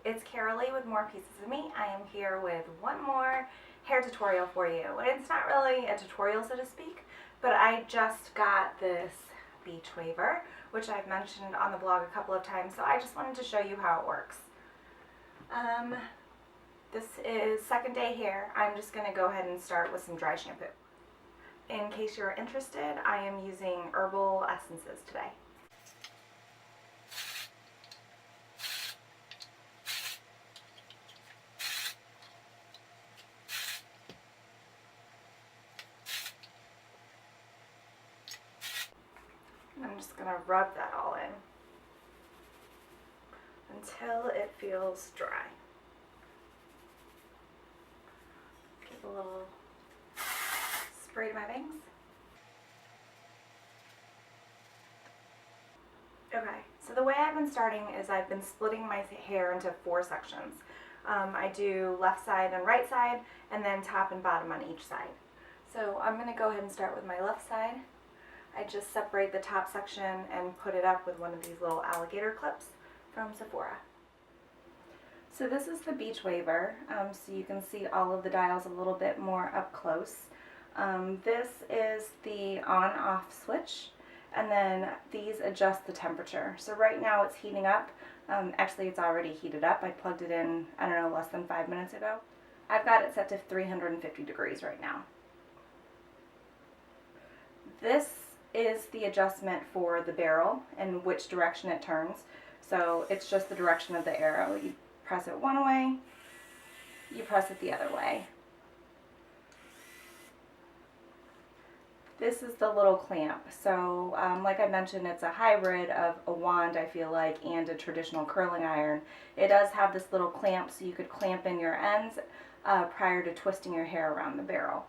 it's Carolee with More Pieces of Me. I am here with one more hair tutorial for you. And it's not really a tutorial, so to speak, but I just got this Beachwaver, which I've mentioned on the blog a couple of times, so I just wanted to show you how it works. This is second day hair. I'm just going to go ahead and start with some dry shampoo. In case you're interested, I am using herbal essences today. I'm just going to rub that all in until it feels dry. Give a little spray to my bangs. Okay, so the way I've been starting is I've been splitting my hair into 4 sections. I do left side and right side, and then top and bottom on each side. So I'm going to go ahead and start with my left side. I just separate the top section and put it up with one of these little alligator clips from Sephora. So this is the Beachwaver, so you can see all of the dials a little bit more up close. This is the on-off switch, and then these adjust the temperature. So right now it's heating up. Actually, it's already heated up. I plugged it in, I don't know, less than 5 minutes ago. I've got it set to 350 degrees right now. This is the adjustment for the barrel and which direction it turns. So it's just the direction of the arrow. You press it one way, you press it the other way. This is the little clamp. So like I mentioned, it's a hybrid of a wand, I feel like, and a traditional curling iron. It does have this little clamp so you could clamp in your ends prior to twisting your hair around the barrel.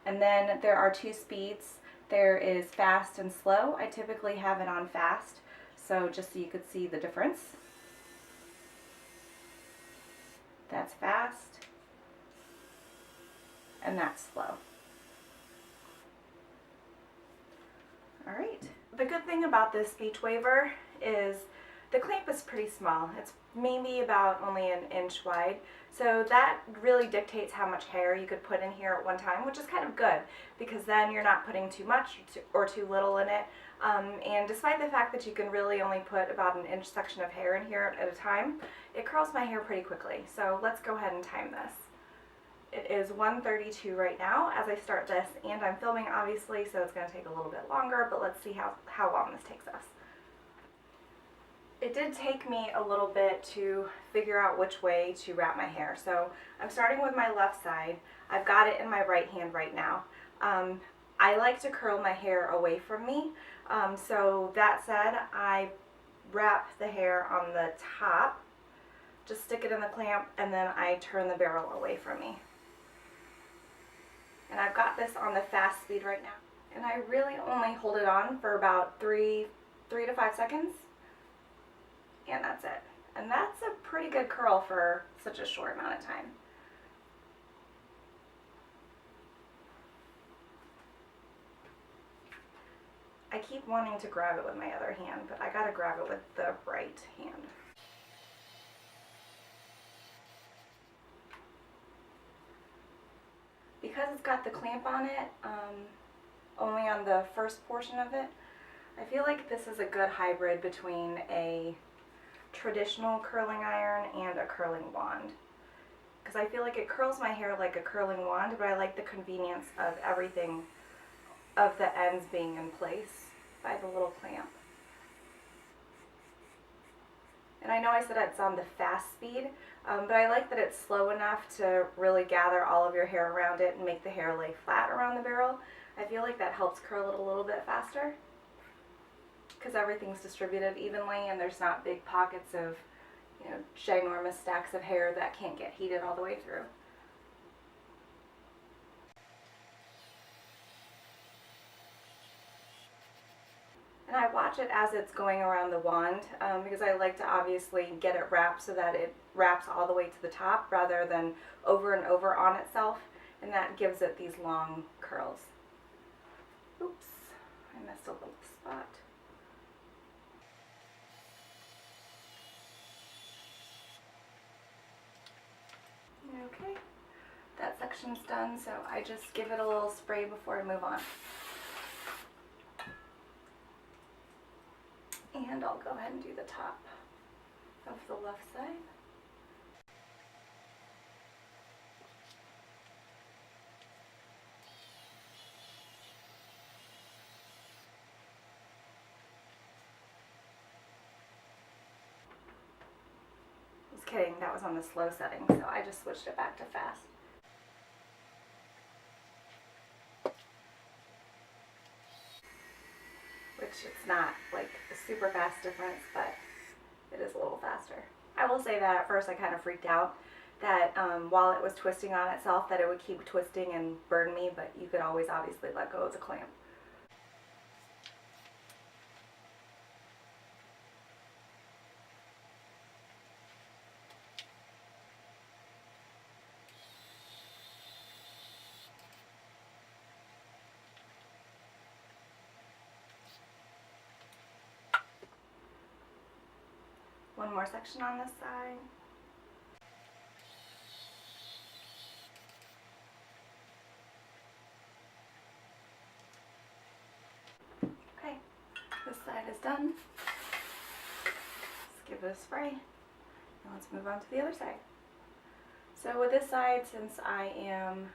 And then there are 2 speeds. There is fast and slow. I typically have it on fast, so just so you could see the difference. That's fast, and that's slow. Alright, the good thing about this Beachwaver is the clamp is pretty small. It's maybe about only an inch wide, so that really dictates how much hair you could put in here at one time, which is kind of good because then you're not putting too much or too little in it. And despite the fact that you can really only put about an inch section of hair in here at a time, it curls my hair pretty quickly. So let's go ahead and time this. It is 1:32 right now as I start this, and I'm filming obviously, so it's going to take a little bit longer, but let's see how long this takes us. It did take me a little bit to figure out which way to wrap my hair. So I'm starting with my left side. I've got it in my right hand right now. I like to curl my hair away from me. So that said, I wrap the hair on the top, just stick it in the clamp, and then I turn the barrel away from me. And I've got this on the fast speed right now. And I really only hold it on for about 3 to 5 seconds. And that's it. And that's a pretty good curl for such a short amount of time. I keep wanting to grab it with my other hand, but I gotta grab it with the right hand. Because it's got the clamp on it, only on the first portion of it, I feel like this is a good hybrid between a traditional curling iron and a curling wand, because I feel like it curls my hair like a curling wand, but I like the convenience of everything of the ends being in place by the little clamp. And I know I said it's on the fast speed, but I like that it's slow enough to really gather all of your hair around it and make the hair lay flat around the barrel. I feel like that helps curl it a little bit faster, because everything's distributed evenly and there's not big pockets of, you know, ginormous stacks of hair that can't get heated all the way through. And I watch it as it's going around the wand because I like to obviously get it wrapped so that it wraps all the way to the top rather than over and over on itself, and that gives it these long curls. Oops, I missed a little spot. section's done, so I just give it a little spray before I move on. And I'll go ahead and do the top of the left side. Just kidding, that was on the slow setting, so I just switched it back to fast. Which it's not like a super fast difference, but it is a little faster. I will say that at first I kind of freaked out that while it was twisting on itself that it would keep twisting and burn me, but you could always obviously let go of the clamp. One more section on this side. Okay, this side is done. Let's give it a spray, and let's move on to the other side. So with this side, since I am,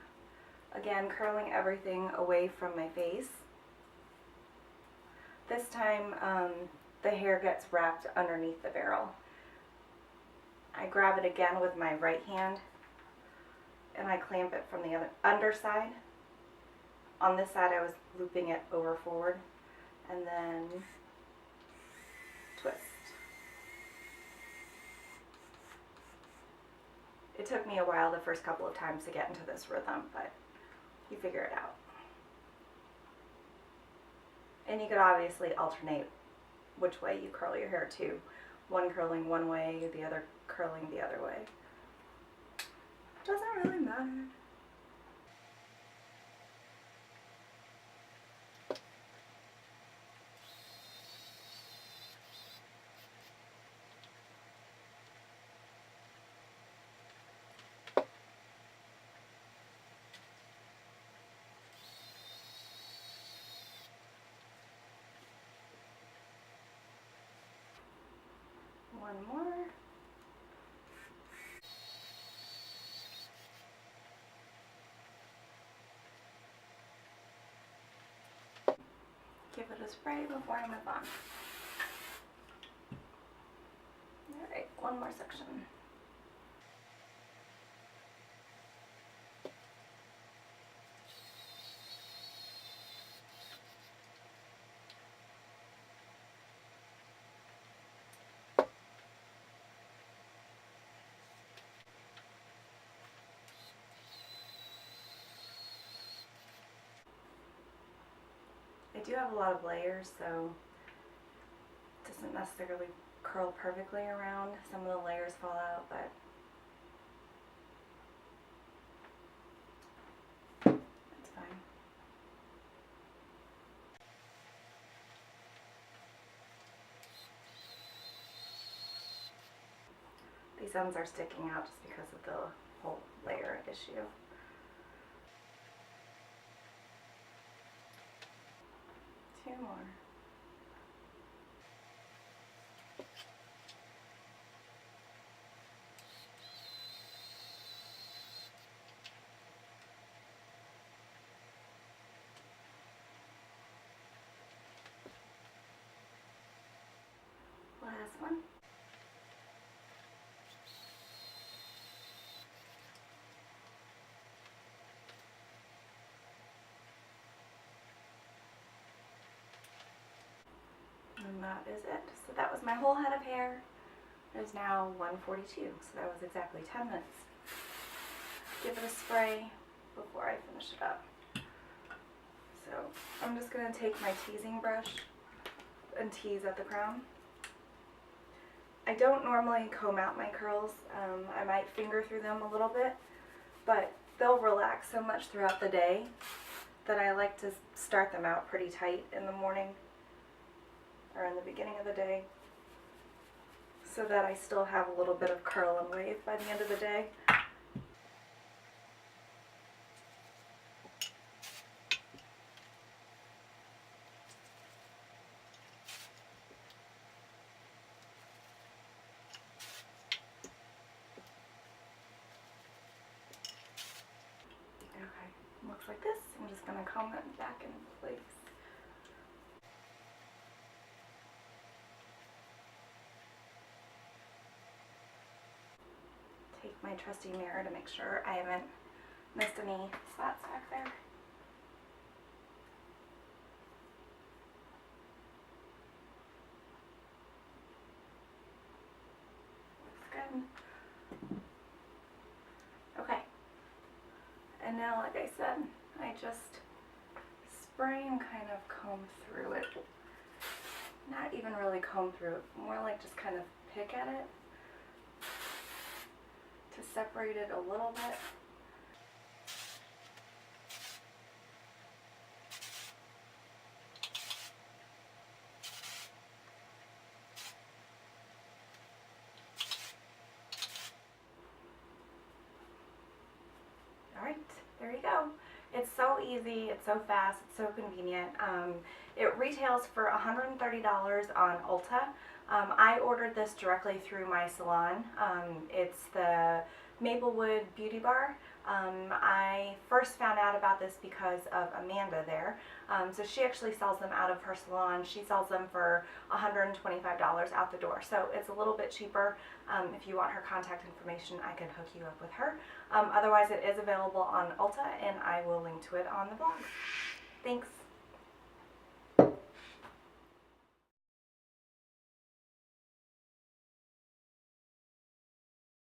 again, curling everything away from my face, this time the hair gets wrapped underneath the barrel. I grab it again with my right hand and I clamp it from the other underside. On this side I was looping it over forward and then twist. It took me a while the first couple of times to get into this rhythm, but you figure it out. And you could obviously alternate which way you curl your hair too. One curling one way, the other curling the other way. Doesn't really matter. One more. Give it a spray before I move on. Alright, one more section. I do have a lot of layers, so it doesn't necessarily curl perfectly around. Some of the layers fall out, but it's fine. These ends are sticking out just because of the whole layer issue. Two more. Last one. And that is it. So that was my whole head of hair. It is now 1:42, so that was exactly 10 minutes. Give it a spray before I finish it up. So I'm just going to take my teasing brush and tease at the crown. I don't normally comb out my curls. I might finger through them a little bit, but they'll relax so much throughout the day that I like to start them out pretty tight in the morning or in the beginning of the day so that I still have a little bit of curl and wave by the end of the day. helmet back in place. Take my trusty mirror to make sure I haven't missed any spots back there. Looks good. Okay. And now, like I said, I just spray and kind of comb through it. Not even really comb through it, more like just kind of pick at it to separate it a little bit. Alright, there you go. It's so easy, it's so fast, it's so convenient. It retails for $130 on Ulta. I ordered this directly through my salon. It's the Maplewood Beauty Bar. I first found out about this because of Amanda there. So she actually sells them out of her salon. She sells them for $125 out the door. So it's a little bit cheaper. If you want her contact information, I can hook you up with her. Otherwise, it is available on Ulta, and I will link to it on the blog. Thanks.